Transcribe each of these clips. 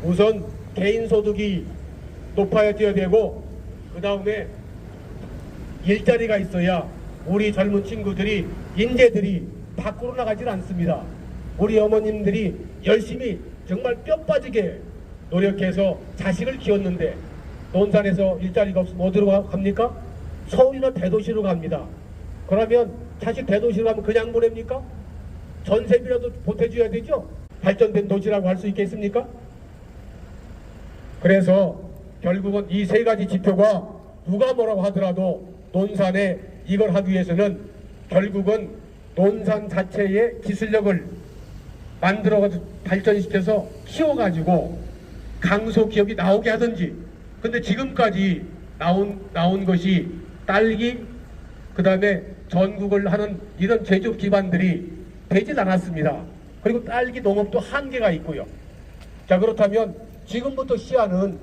우선 개인소득이 높아져야 되고 그 다음에 일자리가 있어야 우리 젊은 친구들이 인재들이 밖으로 나가질 않습니다. 우리 어머님들이 열심히 정말 뼈 빠지게 노력해서 자식을 키웠는데 논산에서 일자리가 없으면 어디로 갑니까? 서울이나 대도시로 갑니다. 그러면 자식 대도시로 가면 그냥 보냅니까? 전세비라도 보태줘야 되죠? 발전된 도시라고 할 수 있겠습니까? 그래서 결국은 이 세 가지 지표가 누가 뭐라고 하더라도 논산에 이걸 하기 위해서는 결국은 논산 자체의 기술력을 만들어가지고 발전시켜서 키워가지고 강소기업이 나오게 하든지. 근데 지금까지 나온 것이 딸기, 그 다음에 전국을 하는 이런 제조업 기반들이 되질 않았습니다. 그리고 딸기 농업도 한계가 있고요. 자, 그렇다면 지금부터 시야는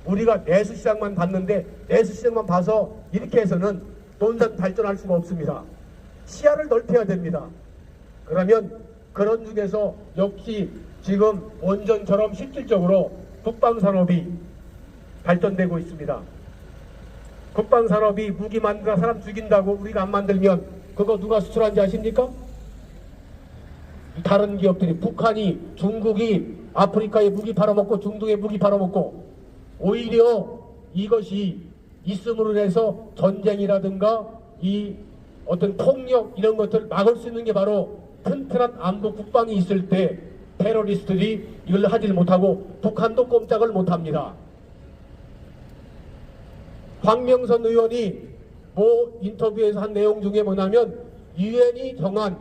우리가 내수시장만 봤는데 내수시장만 봐서 이렇게 해서는 논산 발전할 수가 없습니다. 시야를 넓혀야 됩니다. 그러면 그런 중에서 역시 지금 원전처럼 실질적으로 국방산업이 발전되고 있습니다. 국방산업이 무기 만들어 사람 죽인다고 우리가 안 만들면 그거 누가 수출하는지 아십니까? 다른 기업들이, 북한이, 중국이 아프리카에 무기 팔아먹고 중동에 무기 팔아먹고, 오히려 이것이 있음으로 해서 전쟁이라든가 이 어떤 폭력 이런 것들을 막을 수 있는 게 바로 튼튼한 안보 국방이 있을 때 테러리스트들이 이걸 하질 못하고 북한도 꼼짝을 못합니다. 황명선 의원이 인터뷰에서 한 내용 중에 뭐냐면 유엔이 정한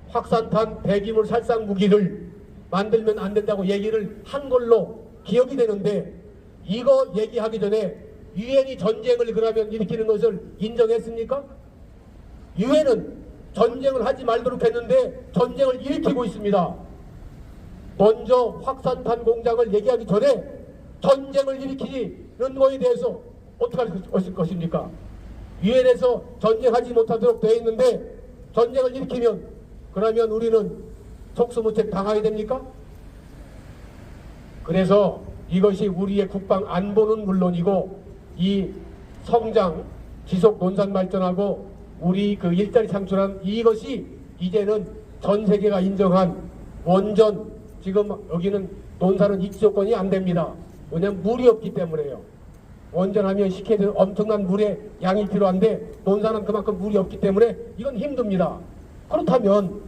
확산탄 배기물 살상 무기를 만들면 안 된다고 얘기를 한 걸로 기억이 되는데, 이거 얘기하기 전에 유엔이 전쟁을 그러면 일으키는 것을 인정했습니까? 유엔은 전쟁을 하지 말도록 했는데 전쟁을 일으키고 있습니다. 먼저 확산탄 공장을 얘기하기 전에 전쟁을 일으키는 거에 대해서 어떻게 하실 것입니까? 유엔에서 전쟁하지 못하도록 되어 있는데 전쟁을 일으키면 그러면 우리는 속수무책 당하게 됩니까? 그래서 이것이 우리의 국방 안보는 물론이고 이 성장, 지속 논산 발전하고 우리 그 일자리 창출한 이것이 이제는 전 세계가 인정한 원전, 지금 여기는 논산은 입지 조건이 안 됩니다. 왜냐하면 물이 없기 때문에요. 원전하면 식혀야 되는 엄청난 물의 양이 필요한데 논산은 그만큼 물이 없기 때문에 이건 힘듭니다. 그렇다면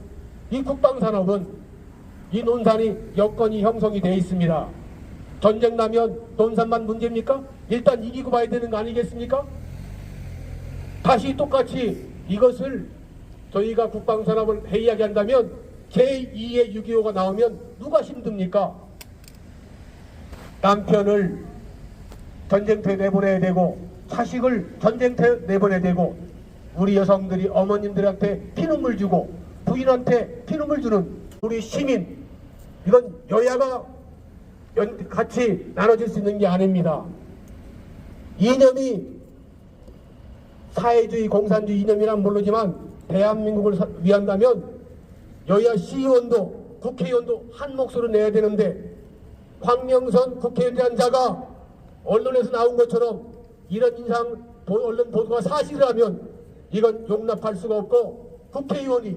이 국방산업은 이 논산이 여건이 형성이 되어 있습니다. 전쟁 나면 논산만 문제입니까? 일단 이기고 봐야 되는 거 아니겠습니까? 다시 똑같이 이것을 저희가 국방산업을 이야기한다면 제2의 6.25가 나오면 누가 힘듭니까? 남편을 전쟁터에 내보내야 되고 자식을 전쟁터에 내보내야 되고 우리 여성들이 어머님들한테 피눈물 주고 부인한테 피눈물 주는 우리 시민, 이건 여야가 같이 나눠질 수 있는 게 아닙니다. 이념이 사회주의 공산주의 이념이란 모르지만 대한민국을 위한다면 여야 시의원도 국회의원도 한 목소리를 내야 되는데 황명선 국회의원이라는 자가 언론에서 나온 것처럼 이런 언론 보도가 사실이라면 이건 용납할 수가 없고, 국회의원이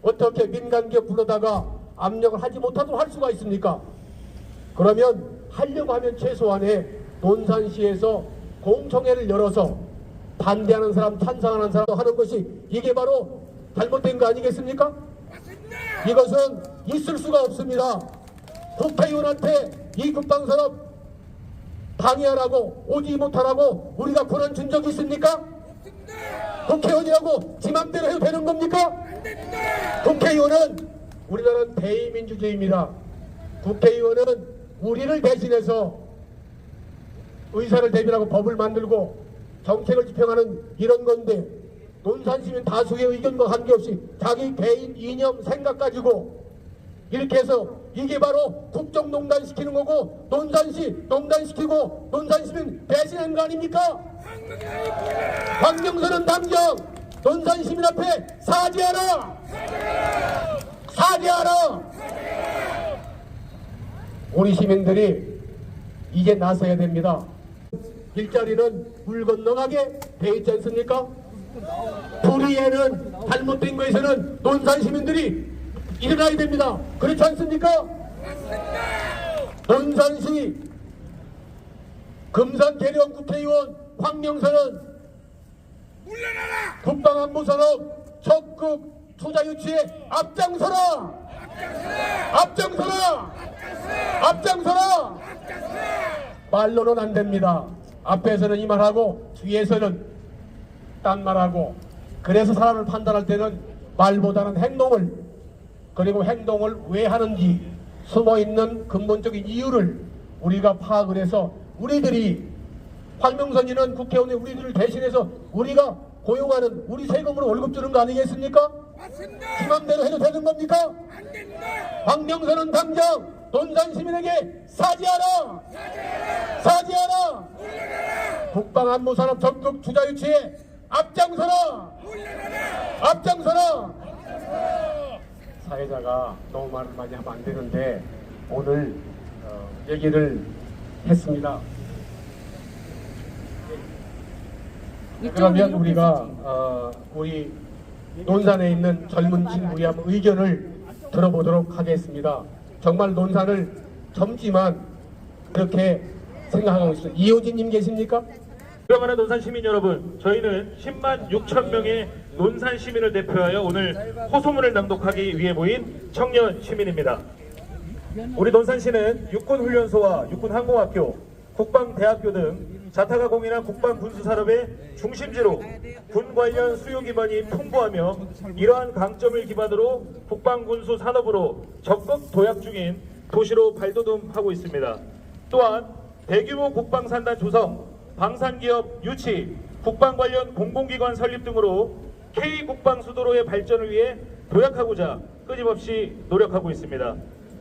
어떻게 민간기업 불러다가 압력을 하지 못하도록 할 수가 있습니까? 그러면 하려고 하면 최소한의 논산시에서 공청회를 열어서 반대하는 사람, 찬성하는 사람 하는 것이 이게 바로 잘못된 거 아니겠습니까? 이것은 있을 수가 없습니다. 국회의원한테 이 국방산업 방해하라고, 오지 못하라고 우리가 권한 준 적이 있습니까? 국회의원이라고 지 맘대로 해도 되는 겁니까? 국회의원은 우리나라는 대의민주주의입니다. 국회의원은 우리를 대신해서 의사를 대변하고 법을 만들고 정책을 집행하는 이런 건데, 논산시민 다수의 의견과 관계없이 자기 개인 이념 생각 가지고 이렇게 해서 이게 바로 국정농단시키는 거고, 논산시 농단시키고 논산시민 배신한 거 아닙니까? 황명선은 당장 논산시민 앞에 사죄하라! 사죄하라! 우리 시민들이 이제 나서야 됩니다. 일자리는 물 건너가게 돼 있지 않습니까? 불의에는 잘못된 것에서는 논산 시민들이 일어나야 됩니다. 그렇지 않습니까? 논산시 금산계령 국회의원 황명선은 국방안보산업 적극 투자 유치에 앞장서라! 앞장서라! 앞장서라! 말로는 안 됩니다. 앞에서는 이 말하고 뒤에서는 딴 말하고, 그래서 사람을 판단할 때는 말보다는 행동을, 그리고 행동을 왜 하는지 숨어있는 근본적인 이유를 우리가 파악을 해서 우리들이, 황명선이는 국회의원이 우리들을 대신해서 우리가 고용하는, 우리 세금으로 월급 주는 거 아니겠습니까? 맞습니다. 지 맘대로 해도 되는 겁니까? 안 됩니다. 황명선은 당장 논산 시민에게 사죄하라! 사죄하라! 국방안보산업 적극 투자 유치에 앞장서라! 앞장서라! 사회자가 너무 말을 많이 하면 안 되는데 오늘 얘기를 했습니다. 그러면 우리가 우리 논산에 있는 젊은 친구의 한번 의견을 들어보도록 하겠습니다. 정말 논산을 젊지만 그렇게 생각하고 있습니다. 이호진님 계십니까? 그러면 논산 시민 여러분, 저희는 10만 6천 명의 논산 시민을 대표하여 오늘 호소문을 낭독하기 위해 모인 청년 시민입니다. 우리 논산시는 육군훈련소와 육군항공학교, 국방대학교 등 자타가 공인한 국방군수산업의 중심지로 군 관련 수요 기반이 풍부하며 이러한 강점을 기반으로 국방군수 산업으로 적극 도약 중인 도시로 발돋움하고 있습니다. 또한 대규모 국방산단 조성, 방산기업 유치, 국방 관련 공공기관 설립 등으로 K국방수도로의 발전을 위해 도약하고자 끊임없이 노력하고 있습니다.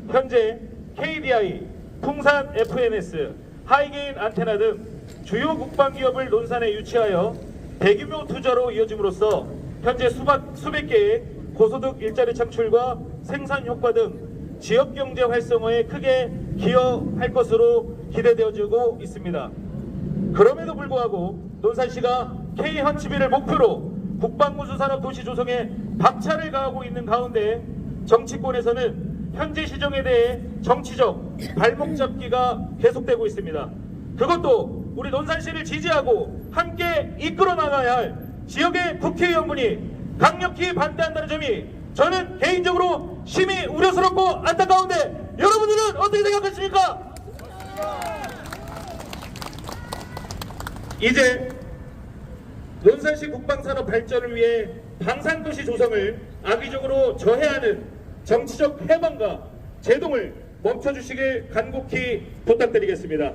현재 KDI, 풍산 FNS, 하이게인 안테나 등 주요 국방기업을 논산에 유치하여 대규모 투자로 이어짐으로써 현재 수백 개의 고소득 일자리 창출과 생산 효과 등 지역경제 활성화에 크게 기여할 것으로 기대되어지고 있습니다. 그럼에도 불구하고 논산시가 K헌치비를 목표로 국방군수산업 도시 조성에 박차를 가하고 있는 가운데 정치권에서는 현재 시정에 대해 정치적 발목 잡기가 계속되고 있습니다. 그것도 우리 논산시를 지지하고 함께 이끌어 나가야 할 지역의 국회의원분이 강력히 반대한다는 점이 저는 개인적으로 심히 우려스럽고 안타까운데 여러분들은 어떻게 생각하십니까? 이제 논산시 국방산업 발전을 위해 방산도시 조성을 악의적으로 저해하는 정치적 해방과 제동을 멈춰주시길 간곡히 부탁드리겠습니다.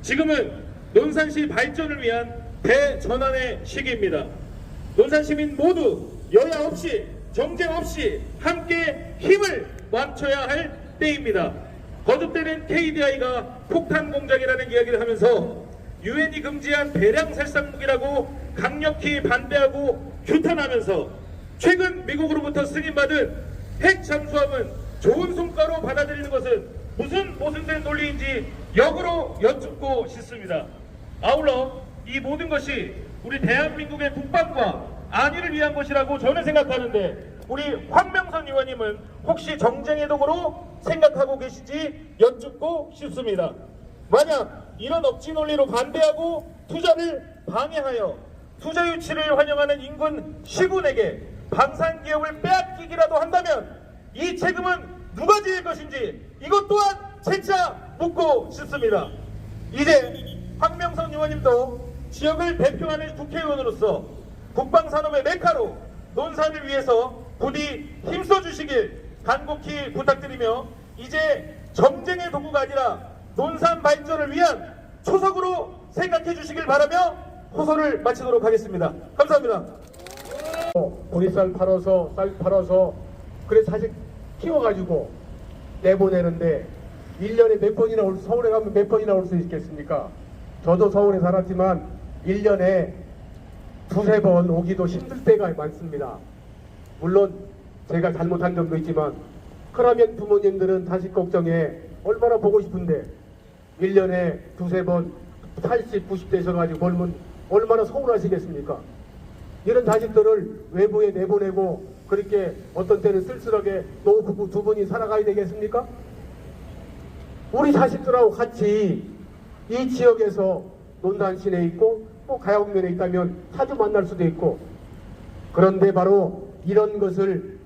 지금은 논산시 발전을 위한 대전환의 시기입니다. 논산시민 모두 여야 없이 정쟁 없이 함께 힘을 맞춰야 할 때입니다. 거듭되는 KDI가 폭탄 공작이라는 이야기를 하면서 유엔이 금지한 대량 살상무기라고 강력히 반대하고 규탄하면서 최근 미국으로부터 승인받은 핵 잠수함은 좋은 성과로 받아들이는 것은 무슨 모순된 논리인지 역으로 여쭙고 싶습니다. 아울러 이 모든 것이 우리 대한민국의 국방과 안위를 위한 것이라고 저는 생각하는데 우리 황명선 의원님은 혹시 정쟁의 도구로 생각하고 계신지 여쭙고 싶습니다. 만약 이런 억지 논리로 반대하고 투자를 방해하여 투자 유치를 환영하는 인근 시군에게 방산기업을 빼앗기기라도 한다면 이 책임은 누가 지을 것인지 이것 또한 재차 묻고 싶습니다. 이제 황명선 의원님도 지역을 대표하는 국회의원으로서 국방산업의 메카로 논산을 위해서 부디 힘써주시길 간곡히 부탁드리며 이제 정쟁의 도구가 아니라 논산 발전을 위한 초석으로 생각해 주시길 바라며 호소를 마치도록 하겠습니다. 감사합니다. 보리쌀 팔아서 쌀 팔아서 그래 사실 키워가지고 내보내는데 1년에 몇 번이나 서울에 가면 몇 번이나 올 수 있겠습니까? 저도 서울에 살았지만 1년에 두세 번 오기도 힘들 때가 많습니다. 물론 제가 잘못한 점도 있지만 그러면 부모님들은 자식 걱정에 얼마나 보고 싶은데 1년에 두세 번 80, 90대에서 가지고 벌면 얼마나 서운하시겠습니까? 이런 자식들을 외부에 내보내고 그렇게 어떤 때는 쓸쓸하게 노부부 두 분이 살아가야 되겠습니까? 우리 자식들하고 같이 이 지역에서 논산시내에 있고 또 가야국면에 있다면 자주 만날 수도 있고, 그런데 바로 이런 것을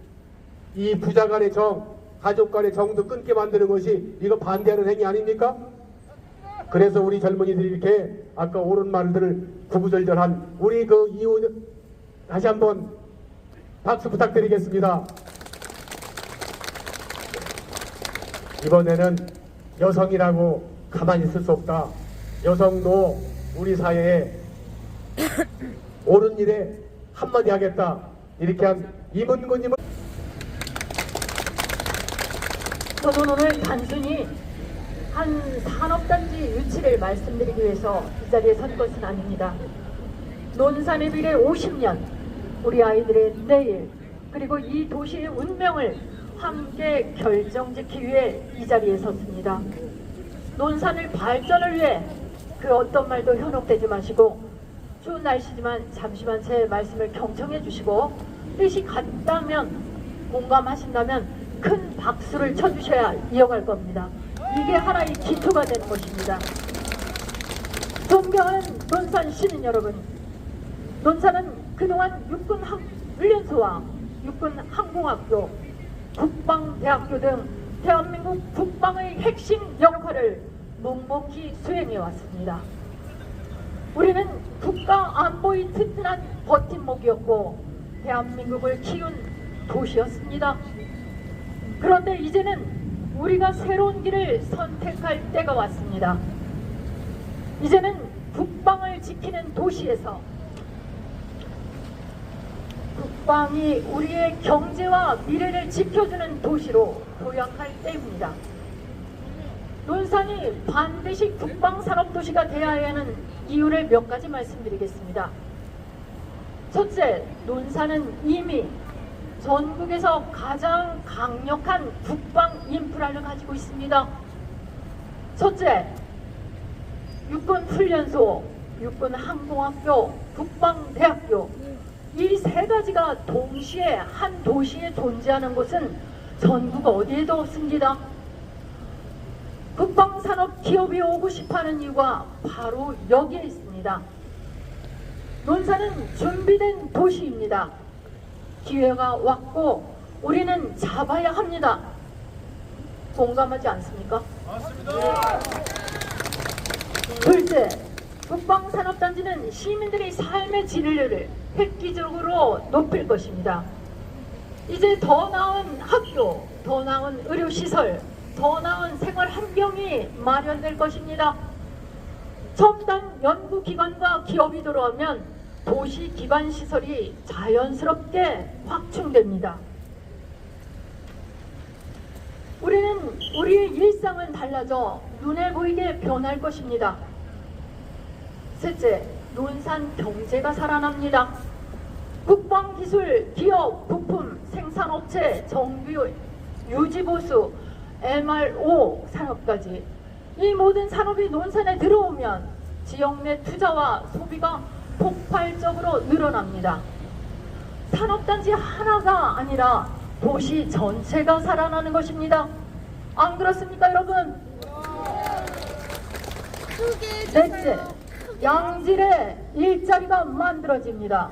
이 부자 간의 정, 가족 간의 정도 끊게 만드는 것이 이거 반대하는 행위 아닙니까? 그래서 우리 젊은이들이 이렇게 아까 옳은 말들을 구구절절한 우리 그 이후 다시 한번 박수 부탁드리겠습니다. 이번에는 여성이라고 가만히 있을 수 없다. 여성도 우리 사회에 옳은 일에 한마디 하겠다. 이렇게 한 이문구님은 저는 오늘 단순히 한 산업단지 유치를 말씀드리기 위해서 이 자리에 선 것은 아닙니다. 논산의 미래 50년, 우리 아이들의 내일, 그리고 이 도시의 운명을 함께 결정짓기 위해 이 자리에 섰습니다. 논산을 발전을 위해 그 어떤 말도 현혹되지 마시고, 추운 날씨지만 잠시만 제 말씀을 경청해 주시고 뜻이 같다면, 공감하신다면 큰 박수를 쳐주셔야 이어갈 겁니다. 이게 하나의 기초가 되는 것입니다. 존경하는 논산 시민 여러분, 논산은 그동안 육군훈련소와 육군항공학교, 국방대학교 등 대한민국 국방의 핵심 역할을 묵묵히 수행해 왔습니다. 우리는 국가 안보의 튼튼한 버팀목이었고 대한민국을 키운 도시였습니다. 그런데 이제는 우리가 새로운 길을 선택할 때가 왔습니다. 이제는 국방을 지키는 도시에서 국방이 우리의 경제와 미래를 지켜주는 도시로 도약할 때입니다. 논산이 반드시 국방산업도시가 되어야 하는 이유를 몇 가지 말씀드리겠습니다. 첫째, 논산은 이미 전국에서 가장 강력한 국방 인프라를 가지고 있습니다. 첫째, 육군훈련소, 육군항공학교, 국방대학교, 이 세 가지가 동시에 한 도시에 존재하는 곳은 전국 어디에도 없습니다. 국방산업 기업이 오고 싶어하는 이유가 바로 여기에 있습니다. 논산은 준비된 도시입니다. 기회가 왔고 우리는 잡아야 합니다. 공감하지 않습니까? 맞습니다. 둘째, 국방산업단지는 시민들의 삶의 질을 획기적으로 높일 것입니다. 이제 더 나은 학교, 더 나은 의료시설, 더 나은 생활 환경이 마련될 것입니다. 첨단 연구기관과 기업이 들어오면 도시 기반 시설이 자연스럽게 확충됩니다. 우리는 우리의 일상은 달라져 눈에 보이게 변할 것입니다. 셋째, 논산 경제가 살아납니다. 국방기술, 기업, 부품, 생산업체, 정비, 유지보수, MRO 산업까지 이 모든 산업이 논산에 들어오면 지역 내 투자와 소비가 폭발적으로 늘어납니다. 산업단지 하나가 아니라 도시 전체가 살아나는 것입니다. 안 그렇습니까, 여러분? 넷째, 양질의 일자리가 만들어집니다.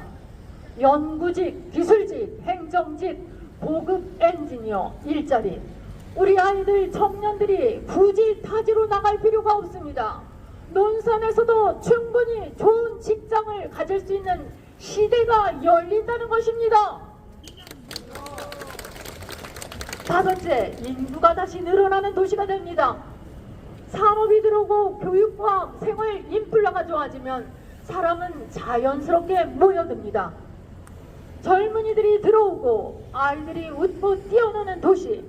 연구직, 기술직, 행정직, 고급 엔지니어 일자리. 우리 아이들, 청년들이 굳이 타지로 나갈 필요가 없습니다. 논산에서도 충분히 좋은 직장을 가질 수 있는 시대가 열린다는 것입니다. 다섯째, 인구가 다시 늘어나는 도시가 됩니다. 산업이 들어오고 교육과 생활 인플라가 좋아지면 사람은 자연스럽게 모여듭니다. 젊은이들이 들어오고 아이들이 웃고 뛰어노는 도시.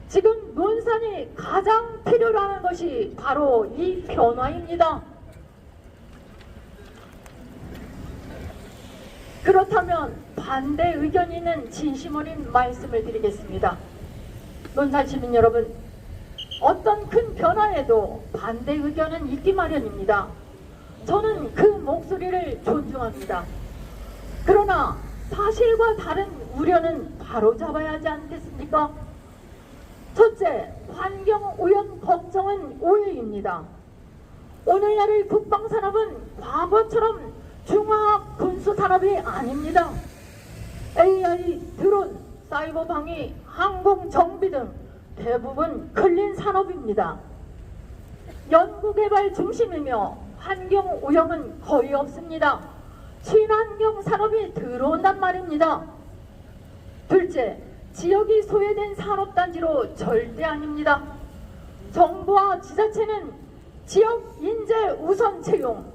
지금 논산이 가장 필요로 하는 것이 바로 이 변화입니다. 그렇다면 반대 의견이 있는 진심 어린 말씀을 드리겠습니다. 논산 시민 여러분, 어떤 큰 변화에도 반대 의견은 있기 마련입니다. 저는 그 목소리를 존중합니다. 그러나 사실과 다른 우려는 바로잡아야 하지 않겠습니까? 첫째, 환경오염 걱정은 오해입니다. 오늘날의 국방산업은 과거처럼 중화학 군수산업이 아닙니다. AI, 드론, 사이버 방위, 항공 정비 등 대부분 클린 산업입니다. 연구개발 중심이며 환경오염은 거의 없습니다. 친환경 산업이 들어온단 말입니다. 둘째, 지역이 소외된 산업단지로 절대 아닙니다. 정부와 지자체는 지역 인재 우선 채용,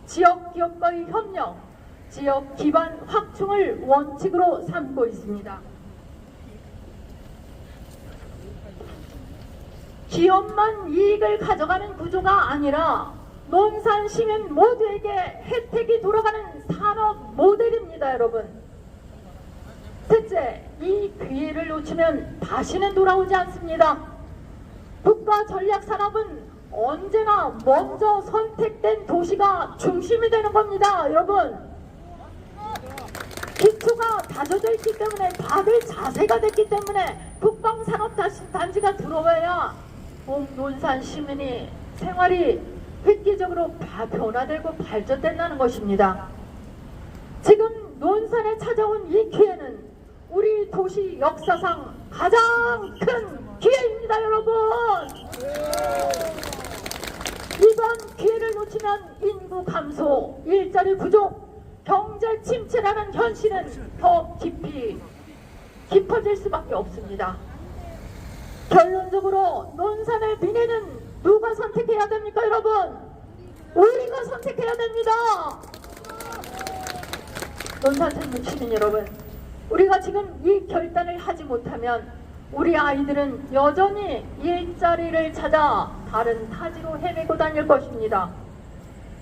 지역 기업과의 협력, 지역 기반 확충을 원칙으로 삼고 있습니다. 기업만 이익을 가져가는 구조가 아니라 논산 시민 모두에게 혜택이 돌아가는 산업 모델입니다, 여러분. 셋째, 이 기회를 놓치면 다시는 돌아오지 않습니다. 국가 전략 산업은 언제나 먼저 선택된 도시가 중심이 되는 겁니다, 여러분. 기초가 다져져 있기 때문에 박을 자세가 됐기 때문에 국방산업단지가 들어와야 논산 시민이 생활이 획기적으로 변화되고 발전된다는 것입니다. 지금 논산에 찾아온 이 기회는 우리 도시 역사상 가장 큰 기회입니다, 여러분. 이번 기회를 놓치면 인구 감소, 일자리 부족, 경제 침체라는 현실은 더 깊어질 수밖에 없습니다. 결론적으로 논산의 미래는 누가 선택해야 됩니까, 여러분? 우리가 선택해야 됩니다. 논산 시민 여러분, 우리가 지금 이 결단을 하지 못하면 우리 아이들은 여전히 일자리를 찾아 다른 타지로 헤매고 다닐 것입니다.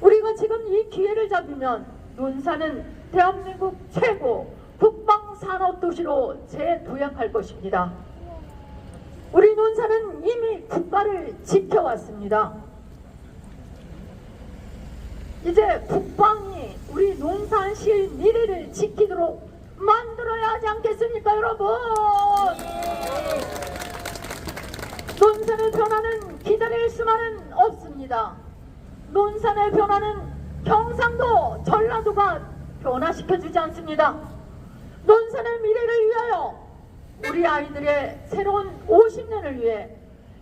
우리가 지금 이 기회를 잡으면 논산은 대한민국 최고 국방산업도시로 재도약할 것입니다. 우리 논산은 이미 국가를 지켜왔습니다. 이제 국방이 우리 논산시의 미래를 지키도록 만들어야 하지 않겠습니까, 여러분? 논산의 변화는 기다릴 수만은 없습니다. 논산의 변화는 경상도, 전라도가 변화시켜주지 않습니다. 논산의 미래를 위하여, 우리 아이들의 새로운 50년을 위해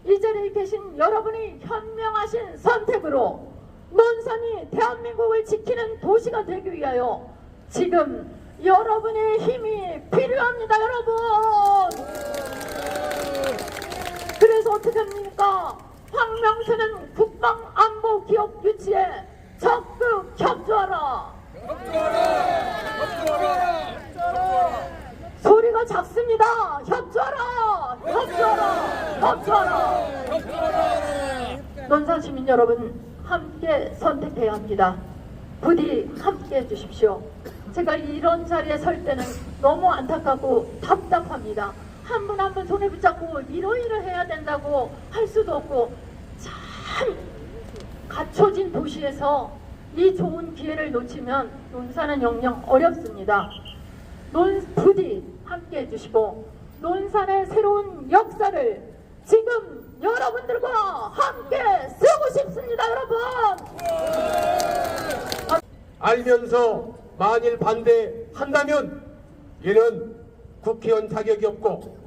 이 자리에 계신 여러분이 현명하신 선택으로 논산이 대한민국을 지키는 도시가 되기 위하여 지금 여러분의 힘이 필요합니다, 여러분. 그래서 어떻게 합니까? 황명수는 국방안보기업 유치에 적극 협조하라. 소리가 작습니다. 협조하라. 논산 시민 여러분, 함께 선택해야 합니다. 부디 함께 해주십시오. 제가 이런 자리에 설 때는 너무 안타깝고 답답합니다. 한 분 한 분 손에 붙잡고 이러이러해야 된다고 할 수도 없고, 참 갖춰진 도시에서 이 좋은 기회를 놓치면 논산은 영영 어렵습니다. 부디 함께 해주시고 논산의 새로운 역사를 지금 여러분들과 함께 쓰고 싶습니다, 여러분. 알면서 만일 반대한다면 얘는 국회의원 자격이 없고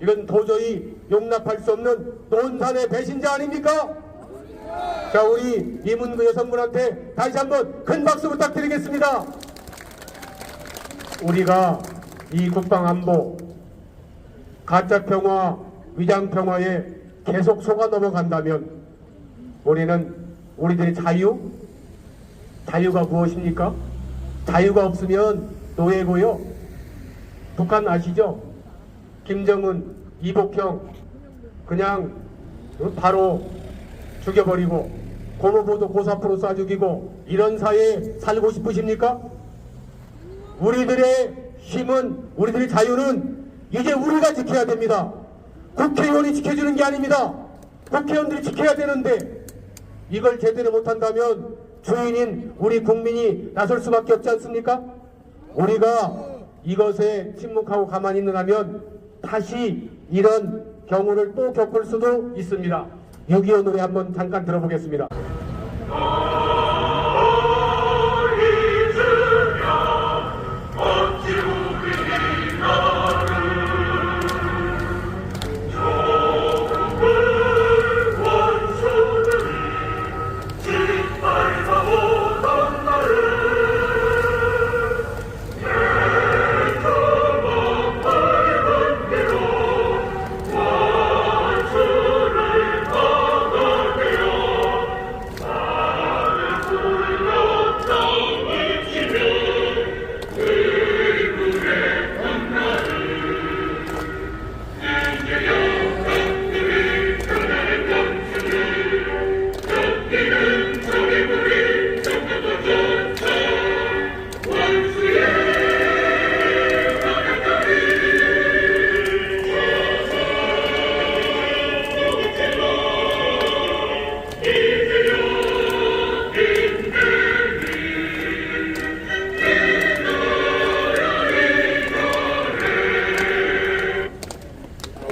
이건 도저히 용납할 수 없는 논산의 배신자 아닙니까? 자, 우리 이문구 여성분한테 다시 한번 큰 박수 부탁드리겠습니다. 우리가 이 국방안보, 가짜평화, 위장평화에 계속 속아 넘어간다면 우리들의 자유가 무엇입니까? 자유가 없으면 노예고요. 북한 아시죠? 김정은, 이복형 그냥 바로 죽여버리고 고모부도 고사프로 쏴 죽이고 이런 사회에 살고 싶으십니까? 우리들의 힘은, 우리들의 자유는 이제 우리가 지켜야 됩니다. 국회의원이 지켜주는 게 아닙니다. 국회의원들이 지켜야 되는데 이걸 제대로 못한다면 주인인 우리 국민이 나설 수밖에 없지 않습니까? 우리가 이것에 침묵하고 가만히 있느라면 다시 이런 경우를 또 겪을 수도 있습니다. 6.25 노래 한번 잠깐 들어보겠습니다.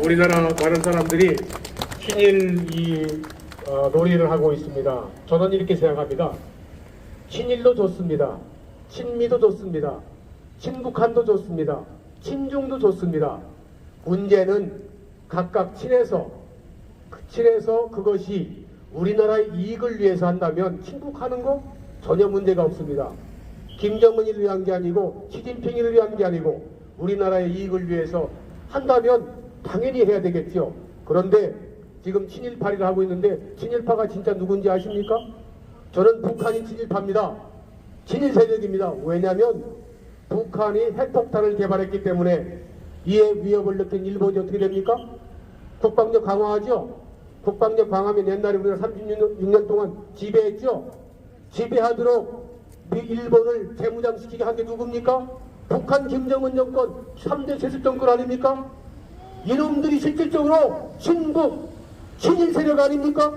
우리나라 많은 사람들이 친일 놀이를 하고 있습니다. 저는 이렇게 생각합니다. 친일도 좋습니다. 친미도 좋습니다. 친북한도 좋습니다. 친중도 좋습니다. 문제는 각각 친해서 그것이 우리나라의 이익을 위해서 한다면 친북하는 거 전혀 문제가 없습니다. 김정은을 위한 게 아니고 시진핑을 위한 게 아니고 우리나라의 이익을 위해서 한다면 당연히 해야 되겠죠. 그런데 지금 친일파를 하고 있는데 친일파가 진짜 누군지 아십니까? 저는 북한이 친일파입니다. 친일 세력입니다. 왜냐하면 북한이 핵폭탄을 개발했기 때문에 이에 위협을 느낀 일본이 어떻게 됩니까? 국방력 강화하죠. 국방력 강화하면 옛날에 우리가 36년 동안 지배했죠. 지배하도록 일본을 재무장시키게 한 게 누굽니까? 북한 김정은 정권 3대 세습 정권 아닙니까? 이놈들이 실질적으로 친북, 친일 세력 아닙니까?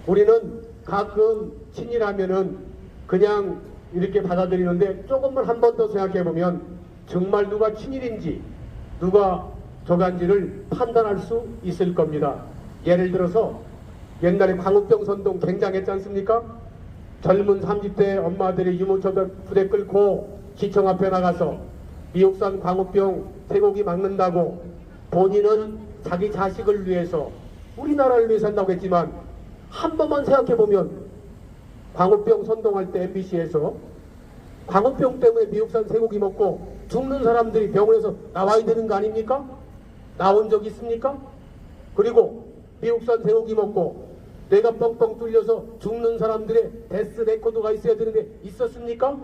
우리는 가끔 친일하면은 그냥 이렇게 받아들이는데 조금만 한 번 더 생각해보면 정말 누가 친일인지 누가 저간지를 판단할 수 있을 겁니다. 예를 들어서 옛날에 광우병 선동 굉장했지 않습니까? 젊은 30대 엄마들이 유모차 부대 끌고 시청 앞에 나가서 미국산 광우병 쇠고기 막는다고 본인은 자기 자식을 위해서 우리나라를 위해서 한다고 했지만 한 번만 생각해보면 광우병 선동할 때 MBC에서 광우병 때문에 미국산 쇠고기 먹고 죽는 사람들이 병원에서 나와야 되는 거 아닙니까? 나온 적 있습니까? 그리고 미국산 쇠고기 먹고 뇌가 뻥뻥 뚫려서 죽는 사람들의 데스 레코드가 있어야 되는데 있었습니까?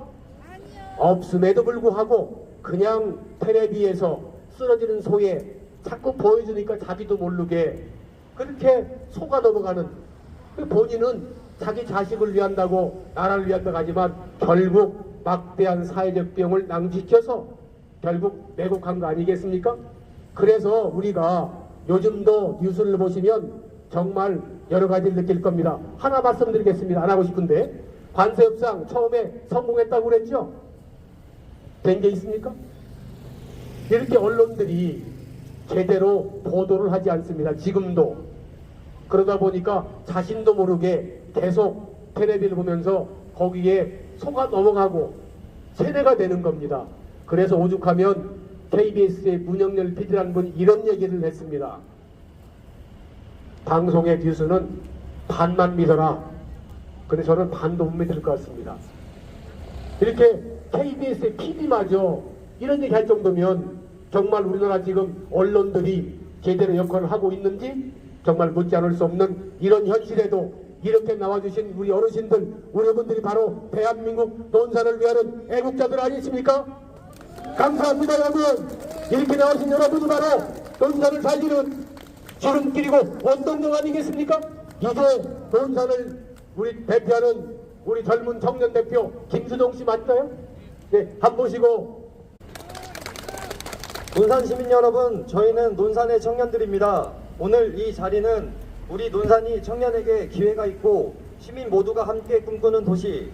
없음에도 불구하고 그냥 텔레비에서 쓰러지는 소에 자꾸 보여주니까 자기도 모르게 그렇게 속아 넘어가는, 본인은 자기 자식을 위한다고 나라를 위한다고 하지만 결국 막대한 사회적 비용을 낭비시켜서 결국 매국한 거 아니겠습니까? 그래서 우리가 요즘도 뉴스를 보시면 정말 여러 가지를 느낄 겁니다. 하나 말씀드리겠습니다. 안 하고 싶은데 관세 협상 처음에 성공했다고 그랬죠? 된 게 있습니까? 이렇게 언론들이 제대로 보도를 하지 않습니다. 지금도. 그러다 보니까 자신도 모르게 계속 텔레비를 보면서 거기에 속아 넘어가고 세뇌가 되는 겁니다. 그래서 오죽하면 KBS의 문영열 PD라는 분이 이런 얘기를 했습니다. 방송의 뉴스는 반만 믿어라. 근데 저는 반도 못 믿을 것 같습니다. 이렇게 KBS의 PD마저 이런 얘기 할 정도면 정말 우리나라 지금 언론들이 제대로 역할을 하고 있는지 정말 묻지 않을 수 없는 이런 현실에도 이렇게 나와주신 우리 어르신들, 우리 분들이 바로 대한민국 논산을 위하는 애국자들 아니십니까? 감사합니다. 여러분, 이렇게 나오신 여러분이 바로 논산을 살리는 지름길이고 원동력 아니겠습니까? 이제 논산을 우리 대표하는 우리 젊은 청년 대표 김수동 씨 맞나요? 네, 한 번 보시고 논산 시민 여러분, 저희는 논산의 청년들입니다. 오늘 이 자리는 우리 논산이 청년에게 기회가 있고 시민 모두가 함께 꿈꾸는 도시,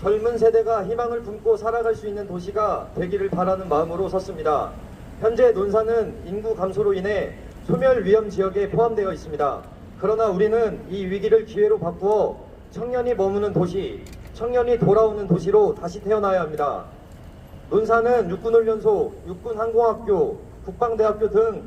젊은 세대가 희망을 품고 살아갈 수 있는 도시가 되기를 바라는 마음으로 섰습니다. 현재 논산은 인구 감소로 인해 소멸 위험 지역에 포함되어 있습니다. 그러나 우리는 이 위기를 기회로 바꾸어 청년이 머무는 도시, 청년이 돌아오는 도시로 다시 태어나야 합니다. 논산은 육군훈련소, 육군항공학교, 국방대학교 등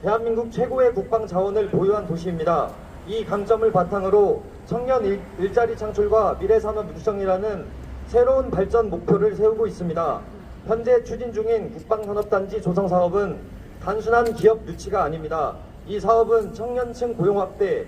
대한민국 최고의 국방 자원을 보유한 도시입니다. 이 강점을 바탕으로 청년 일자리 창출과 미래산업 육성이라는 새로운 발전 목표를 세우고 있습니다. 현재 추진 중인 국방산업단지 조성 사업은 단순한 기업 유치가 아닙니다. 이 사업은 청년층 고용 확대,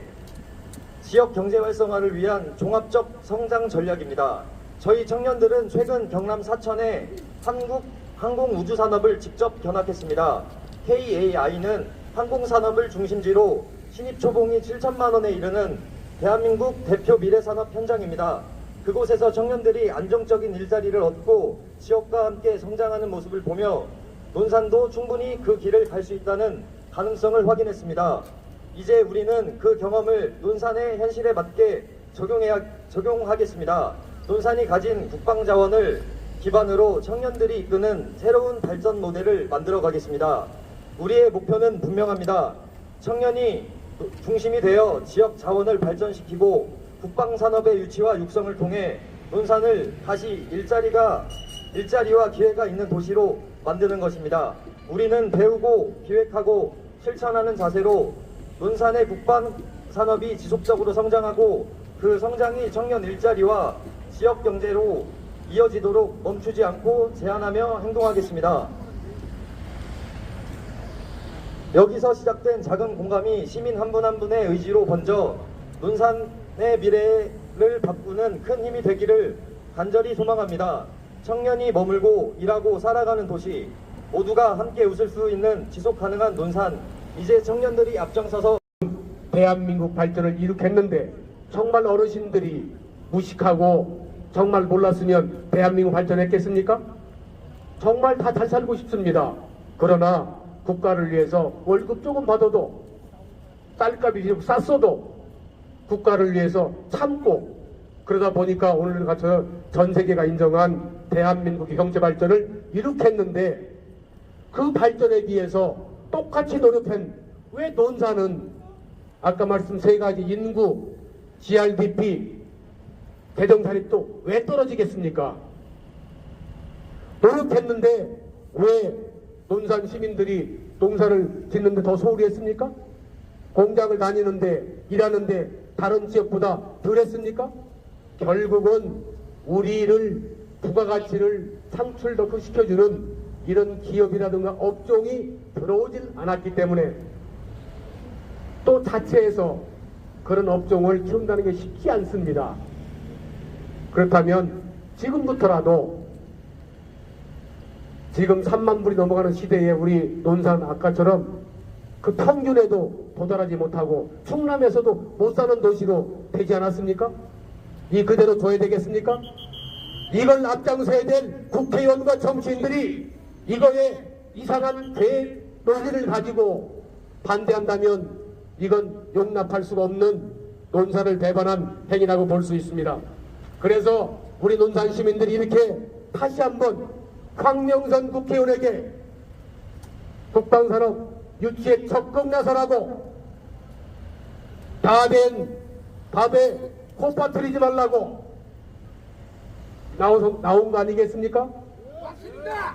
지역 경제 활성화를 위한 종합적 성장 전략입니다. 저희 청년들은 최근 경남 사천에 한국 항공우주산업을 직접 견학했습니다. KAI는 항공산업을 중심지로 신입초봉이 7천만 원에 이르는 대한민국 대표 미래산업 현장입니다. 그곳에서 청년들이 안정적인 일자리를 얻고 지역과 함께 성장하는 모습을 보며 논산도 충분히 그 길을 갈 수 있다는 가능성을 확인했습니다. 이제 우리는 그 경험을 논산의 현실에 맞게 적용하겠습니다. 논산이 가진 국방자원을 기반으로 청년들이 이끄는 새로운 발전 모델을 만들어 가겠습니다. 우리의 목표는 분명합니다. 청년이 중심이 되어 지역 자원을 발전시키고 국방산업의 유치와 육성을 통해 논산을 다시 일자리와 기회가 있는 도시로 만드는 것입니다. 우리는 배우고 기획하고 실천하는 자세로 논산의 국방산업이 지속적으로 성장하고 그 성장이 청년 일자리와 지역 경제로 이어지도록 멈추지 않고 제안하며 행동하겠습니다. 여기서 시작된 작은 공감이 시민 한 분 한 분의 의지로 번져 논산의 미래를 바꾸는 큰 힘이 되기를 간절히 소망합니다. 청년이 머물고 일하고 살아가는 도시, 모두가 함께 웃을 수 있는 지속 가능한 논산, 이제 청년들이 앞장서서 대한민국 발전을 이룩했는데 정말 어르신들이 무식하고 정말 몰랐으면 대한민국 발전했겠습니까? 정말 다 잘 살고 싶습니다. 그러나 국가를 위해서 월급 조금 받아도 쌀값이 좀 쌌어도 국가를 위해서 참고 그러다 보니까 오늘 같은 전 세계가 인정한 대한민국의 경제 발전을 이룩했는데 그 발전에 비해서 똑같이 노력한 왜 논산은 아까 말씀 세 가지 인구, GRDP, 대정사립도 왜 떨어지겠습니까? 노력했는데 왜 논산 시민들이 농사를 짓는데 더 소홀히 했습니까? 공장을 다니는데 일하는데 다른 지역보다 덜 했습니까? 결국은 우리를 부가가치를 창출 더 시켜주는 이런 기업이라든가 업종이 들어오질 않았기 때문에 또 자체에서 그런 업종을 키운다는 게 쉽지 않습니다. 그렇다면 지금부터라도 지금 3만 불이 넘어가는 시대에 우리 논산 아까처럼 그 평균에도 도달하지 못하고 충남에서도 못 사는 도시로 되지 않았습니까? 이 그대로 둬야 되겠습니까? 이걸 앞장서야 될 국회의원과 정치인들이 이거에 이상한 개 논리를 가지고 반대한다면 이건 용납할 수가 없는 논산을 배반한 행위라고 볼 수 있습니다. 그래서 우리 논산 시민들이 이렇게 다시 한번 황명선 국회의원에게 국방산업 유치에 적극 나서라고 다 된 밥에 코 빠뜨리지 말라고 나온 거 아니겠습니까?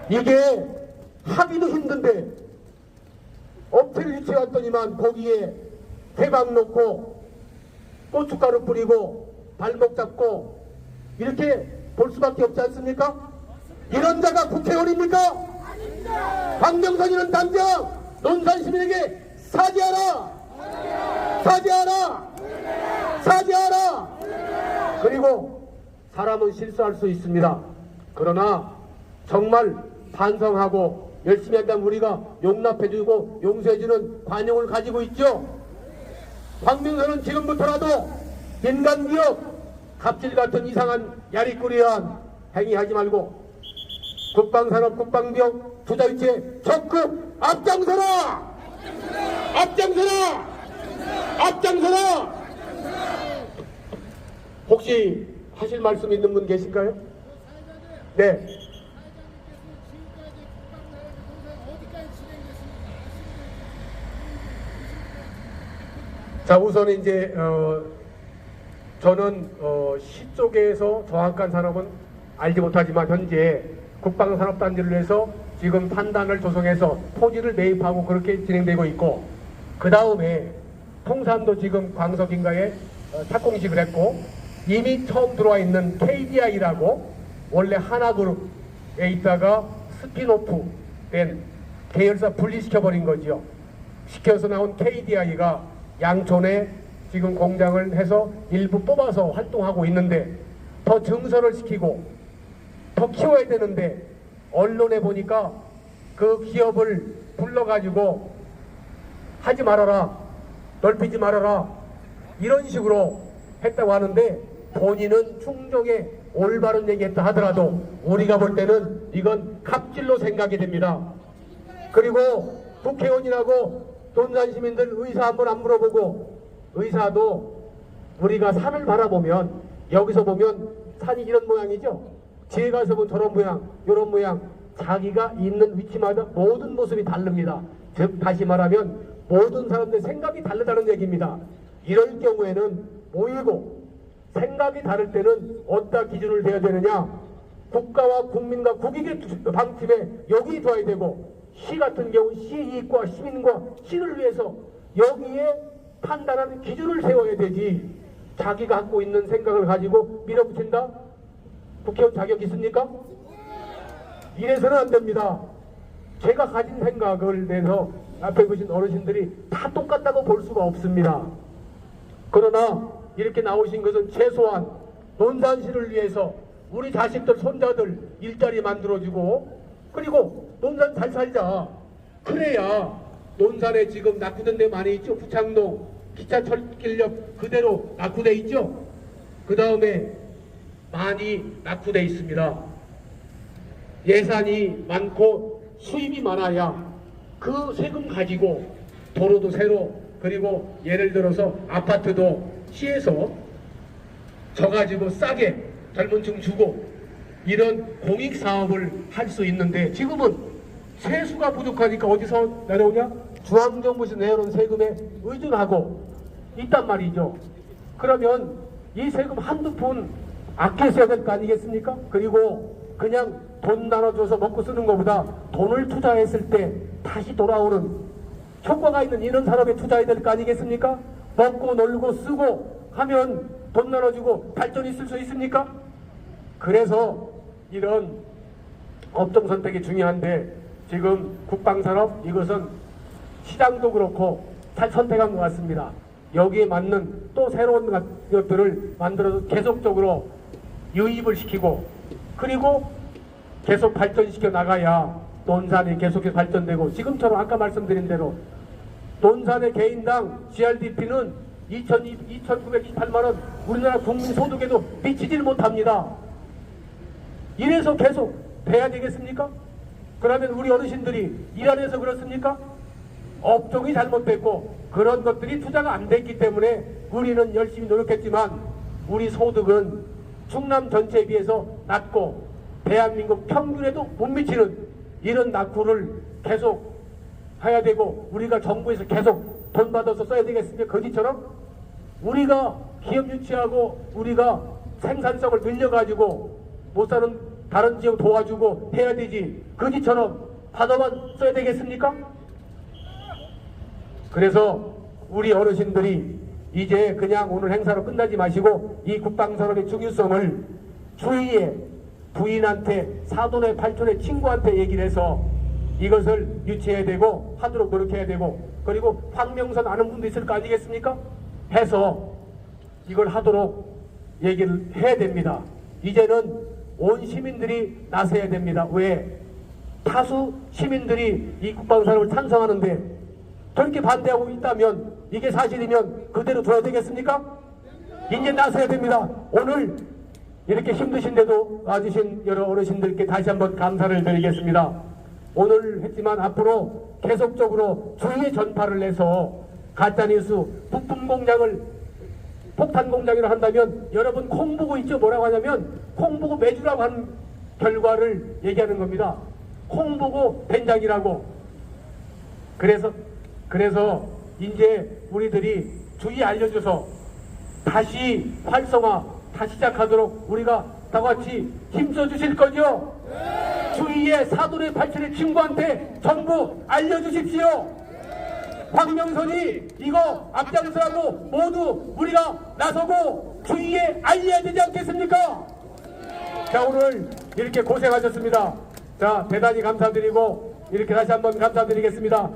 이게 하기도 힘든데 업체를 유치해왔더니만 거기에 대박 놓고 고춧가루 뿌리고 발목 잡고 이렇게 볼 수밖에 없지 않습니까? 이런 자가 국회의원입니까? 황명선이는 당장 논산 시민에게 사죄하라! 사죄하라! 사죄하라! 그리고 사람은 실수할 수 있습니다. 그러나 정말 반성하고 열심히 한다면 우리가 용납해주고 용서해주는 관용을 가지고 있죠. 황명선은 지금부터라도 인간기업 갑질 같은 이상한 야리꾸리한 행위하지 말고 국방산업 국방비용 투자 유치에 적극 앞장서라! 앞장서라! 앞장서라! 혹시 하실 말씀 있는 분 계실까요? 네. 자, 우선 이제 저는 시 쪽에서 정확한 산업은 알지 못하지만 현재 국방산업단지를 위해서 지금 판단을 조성해서 토지를 매입하고 그렇게 진행되고 있고, 그 다음에 통산도 지금 광석인가에 착공식을 했고, 이미 처음 들어와 있는 KDI라고 원래 하나그룹에 있다가 스피노프 된 계열사 분리시켜버린 거죠. 시켜서 나온 KDI가 양촌에 지금 공장을 해서 일부 뽑아서 활동하고 있는데, 더 증설을 시키고 더 키워야 되는데, 언론에 보니까 그 기업을 불러가지고 하지 말아라, 넓히지 말아라, 이런 식으로 했다고 하는데, 본인은 충정에 올바른 얘기했다 하더라도 우리가 볼 때는 이건 갑질로 생각이 됩니다. 그리고 국회의원이라고 논산 시민들 의사 한번 안 물어보고, 의사도 우리가 산을 바라보면 여기서 보면 산이 이런 모양이죠. 뒤에 가서 보면 저런 모양, 이런 모양, 자기가 있는 위치마다 모든 모습이 다릅니다. 즉 다시 말하면 모든 사람들의 생각이 다르다는 얘기입니다. 이럴 경우에는 모이고 생각이 다를 때는 어디다 기준을 대야 되느냐, 국가와 국민과 국익의 방침에 여기 둬야 되고, 시 같은 경우 시 이익과 시민과 시를 위해서 여기에 판단하는 기준을 세워야 되지, 자기가 갖고 있는 생각을 가지고 밀어붙인다? 국회의원 자격 있습니까? 이래서는 안 됩니다. 제가 가진 생각을 내서 앞에 보신 어르신들이 다 똑같다고 볼 수가 없습니다. 그러나 이렇게 나오신 것은 최소한 논산시를 위해서 우리 자식들 손자들 일자리 만들어주고, 그리고 논산 잘 살자. 그래야 논산에 지금 낙후된 데 많이 있죠. 부창동 기차철길역 그대로 낙후돼 있죠. 그 다음에 많이 낙후돼 있습니다. 예산이 많고 수입이 많아야 그 세금 가지고 도로도 새로, 그리고 예를 들어서 아파트도 시에서 져가지고 싸게 젊은 층 주고 이런 공익사업을 할 수 있는데, 지금은 세수가 부족하니까 어디서 내려오냐? 중앙정부에서 내놓은 세금에 의존하고 있단 말이죠. 그러면 이 세금 한두 푼 아껴 써야 될 거 아니겠습니까? 그리고 그냥 돈 나눠줘서 먹고 쓰는 것보다 돈을 투자했을 때 다시 돌아오는 효과가 있는 이런 산업에 투자해야 될 거 아니겠습니까? 먹고 놀고 쓰고 하면 돈 나눠주고 발전이 있을 수 있습니까? 그래서 이런 업종 선택이 중요한데, 지금 국방산업 이것은 시장도 그렇고 잘 선택한 것 같습니다. 여기에 맞는 또 새로운 것들을 만들어서 계속적으로 유입을 시키고, 그리고 계속 발전시켜 나가야 논산이 계속해서 발전되고, 지금처럼 아까 말씀드린 대로 논산의 개인당 GRDP는 2,928만원 우리나라 국민 소득에도 미치질 못합니다. 이래서 계속 돼야 되겠습니까? 그러면 우리 어르신들이 일 안 해서 그렇습니까? 업종이 잘못됐고 그런 것들이 투자가 안 됐기 때문에 우리는 열심히 노력했지만 우리 소득은 충남 전체에 비해서 낮고 대한민국 평균에도 못 미치는 이런 낙후를 계속 해야 되고, 우리가 정부에서 계속 돈 받아서 써야 되겠습니까? 거지처럼 우리가 기업 유치하고 우리가 생산성을 늘려가지고 못 사는 다른 지역 도와주고 해야 되지, 거지처럼 받아만 써야 되겠습니까? 그래서 우리 어르신들이 이제 그냥 오늘 행사로 끝나지 마시고 이 국방산업의 중요성을 주위에 부인한테, 사돈의 팔촌의 친구한테 얘기를 해서 이것을 유치해야 되고 하도록 노력해야 되고, 그리고 황명선 아는 분도 있을 거 아니겠습니까? 해서 이걸 하도록 얘기를 해야 됩니다. 이제는 온 시민들이 나서야 됩니다. 왜? 다수 시민들이 이 국방산업을 찬성하는데 저렇게 반대하고 있다면, 이게 사실이면 그대로 둬야 되겠습니까? 이제 나서야 됩니다. 오늘 이렇게 힘드신데도 와주신 여러 어르신들께 다시 한번 감사를 드리겠습니다. 오늘 했지만 앞으로 계속적으로 주의 전파를 해서 가짜뉴스 부품 공장을 폭탄 공장이라 한다면 여러분 콩 보고 있죠? 뭐라고 하냐면 콩 보고 매주라고 하는 결과를 얘기하는 겁니다. 콩 보고 된장이라고. 그래서 이제 우리들이 주의 알려줘서 다시 활성화 다시 시작하도록 우리가 다 같이 힘써 주실 거죠? 주위의 사돈의 발전의 친구한테 전부 알려주십시오. 황명선이 이거 앞장서라고 모두 우리가 나서고 주위에 알려야 되지 않겠습니까? 자, 오늘 이렇게 고생하셨습니다. 자, 대단히 감사드리고 이렇게 다시 한번 감사드리겠습니다.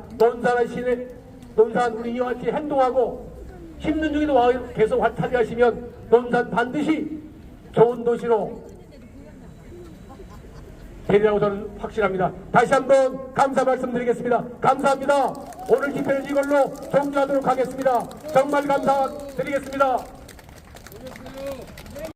논산 우리 이와 같이 행동하고 힘든 중에도 계속 참여하시면 논산 반드시 좋은 도시로 되리라고 저는 확실합니다. 다시 한번 감사 말씀드리겠습니다. 감사합니다. 오늘 집회는 이걸로 종료하도록 하겠습니다. 정말 감사드리겠습니다.